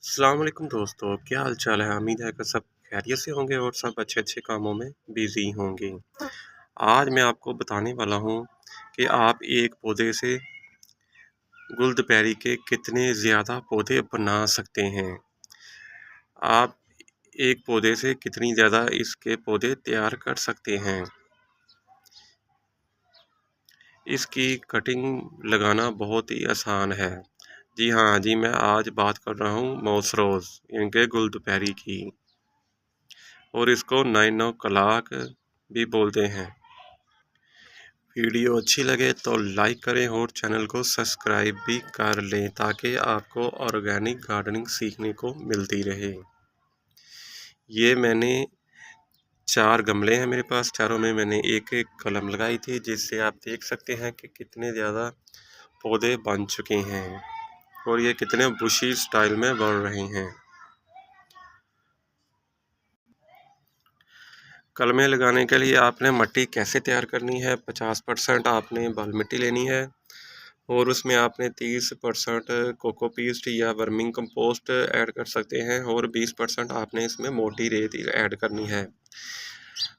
अस्सलाम वालेकुम दोस्तों, क्या हाल चाल है? उम्मीद है कि सब खैरियत से होंगे और सब अच्छे-अच्छे कामों में बिज़ी होंगे। आज मैं आपको बताने वाला हूँ कि आप एक पौधे से गुलदपैरी के कितने ज़्यादा पौधे बना सकते हैं। आप एक पौधे से कितनी ज़्यादा इसके पौधे तैयार कर सकते हैं। इसकी कटिंग लगाना बहुत ही आसान है। जी हाँ, जी मैं आज बात कर रहा हूँ मौसरोज़ इनके गुलदपैरी की। और इसको नाइन ओ क्लॉक भी बोलते हैं। वीडियो अच्छी लगे तो लाइक करें और चैनल को सब्सक्राइब भी कर लें ताकि आपको ऑर्गेनिक गार्डनिंग सीखने को मिलती रहे। ये मैंने 4 गमले हैं मेरे पास, चारों में मैंने एक-एक कलम लगाई थी जिससे आप देख सकते हैं कि कितने ज़्यादा पौधे बन चुके हैं और ये कितने बुशी स्टाइल में बढ़ रहे हैं। कलमें लगाने के लिए आपने मिट्टी कैसे तैयार करनी है, 50% आपने बाल मिट्टी लेनी है और उसमें आपने 30% कोकोपीस्ट या वर्मिंग कंपोस्ट ऐड कर सकते हैं और 20% आपने इसमें मोटी रेत ऐड करनी है।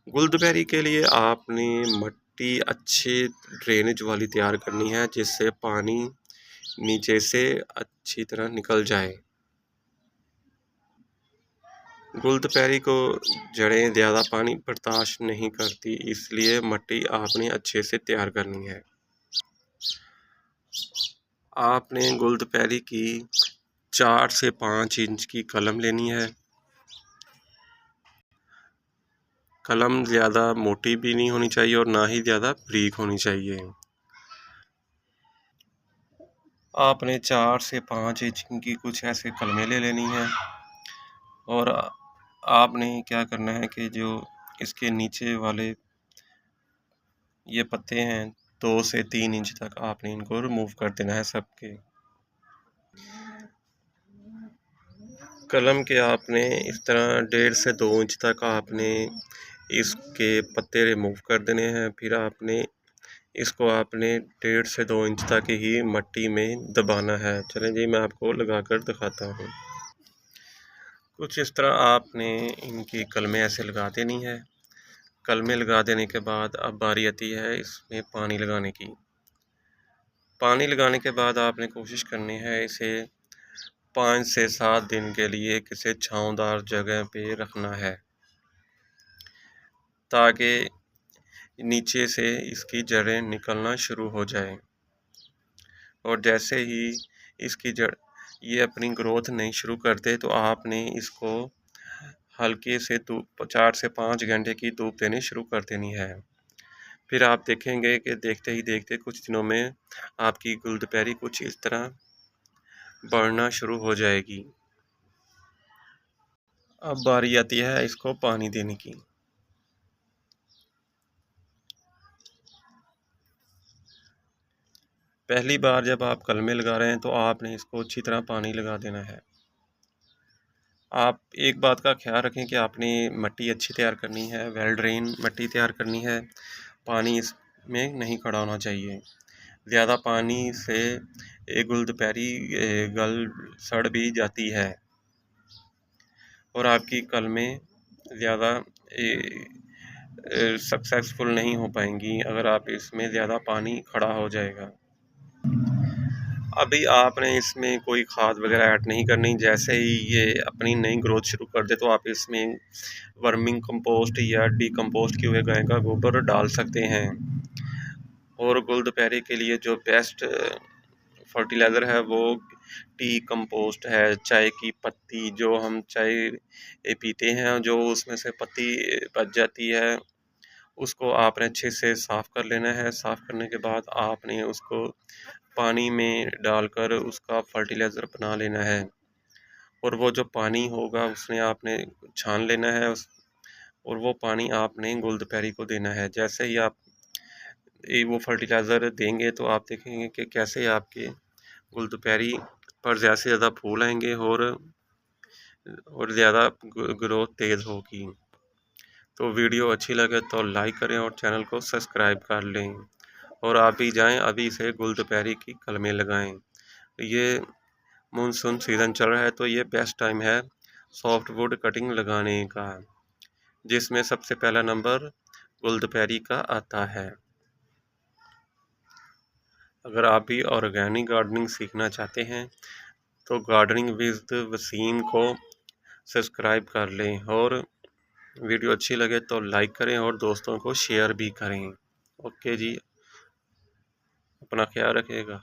गुलदबेरी के लिए आपने मिट्टी अच्छी ड्रेनेज वाली तैयार करनी है जिससे पानी नीचे से अच्छी तरह निकल जाए। गुलदपैरी को जड़ें ज़्यादा पानी बर्दाश्त नहीं करती, इसलिए मिट्टी आपने अच्छे से तैयार करनी है। आपने गुलदपैरी की 4 से 5 इंच की कलम लेनी है। कलम ज़्यादा मोटी भी नहीं होनी चाहिए और ना ही ज़्यादा बारीक होनी चाहिए। आपने 4 से 5 इंच की कुछ ऐसे कलमें ले लेनी है और आपने क्या करना है कि जो इसके नीचे वाले ये पत्ते हैं 2 से 3 इंच तक आपने इनको रिमूव कर देना है सबके। कलम के आपने इस तरह 1.5 से 2 इंच तक आपने इसके पत्ते रिमूव कर देने हैं। फिर आपने इसको आपने 1.5 से 2 इंच तक ही मिट्टी में दबाना है। चलें जी मैं आपको लगाकर दिखाता हूँ। कुछ इस तरह आपने इनकी कलमें ऐसे लगा देनी है। कलमें लगा देने के बाद अब बारी आती है इसमें पानी लगाने की। पानी लगाने के बाद आपने कोशिश करनी है इसे 5 से 7 दिन के लिए किसी छाँवदार जगह पे रखना है ताकि नीचे से इसकी जड़ें निकलना शुरू हो जाए और जैसे ही इसकी जड़ ये अपनी ग्रोथ नहीं शुरू करते तो आपने इसको हल्के से धूप 4 से 5 घंटे की धूप देनी शुरू कर देनी है। फिर आप देखेंगे कि देखते ही देखते कुछ दिनों में आपकी गुलदपैरी कुछ इस तरह बढ़ना शुरू हो जाएगी। अब बारी आती है इसको पानी देने की। पहली बार जब आप कलमें लगा रहे हैं तो आपने इसको अच्छी तरह पानी लगा देना है। आप एक बात का ख्याल रखें कि आपने मिट्टी अच्छी तैयार करनी है, वेल ड्रेन मिट्टी तैयार करनी है। पानी इसमें नहीं खड़ा होना चाहिए। ज़्यादा पानी से एक गुलदपैरी गल सड़ भी जाती है और आपकी कलमें ज़्यादा सक्सेसफुल नहीं हो पाएंगी अगर आप इसमें ज़्यादा पानी खड़ा हो जाएगा। अभी आपने इसमें कोई खाद वगैरह ऐड नहीं करनी। जैसे ही ये अपनी नई ग्रोथ शुरू कर दे तो आप इसमें वर्मिंग कंपोस्ट या डिकम्पोस्ट किए हुए गाय का गोबर डाल सकते हैं। और गुलदपैरे के लिए जो बेस्ट फर्टिलाइज़र है वो टी कंपोस्ट है। चाय की पत्ती जो हम चाय पीते हैं जो उसमें से पत्ती बच जाती है उसको आपने अच्छे से साफ़ कर लेना है। साफ़ करने के बाद आपने उसको पानी में डालकर उसका फर्टिलाइज़र बना लेना है और वो जो पानी होगा उसमें आपने छान लेना है और वो पानी आपने गुलदपैरी को देना है। जैसे ही आप वो फर्टिलाइज़र देंगे तो आप देखेंगे कि कैसे आपके गुलदपैरी पर ज़्यादा से ज़्यादा फूल आएंगे और ज़्यादा ग्रोथ तेज़ होगी। तो वीडियो अच्छी लगे तो लाइक करें और चैनल को सब्सक्राइब कर लें और आप भी जाएं अभी से गुलदपैरी की कलमें लगाएं। ये मानसून सीज़न चल रहा है तो ये बेस्ट टाइम है सॉफ्टवुड कटिंग लगाने का, जिसमें सबसे पहला नंबर गुलदपहरी का आता है। अगर आप भी ऑर्गेनिक गार्डनिंग सीखना चाहते हैं तो गार्डनिंग विद वसीम को सब्सक्राइब कर लें, और वीडियो अच्छी लगे तो लाइक करें और दोस्तों को शेयर भी करें। ओके जी, अपना ख्याल रखिएगा।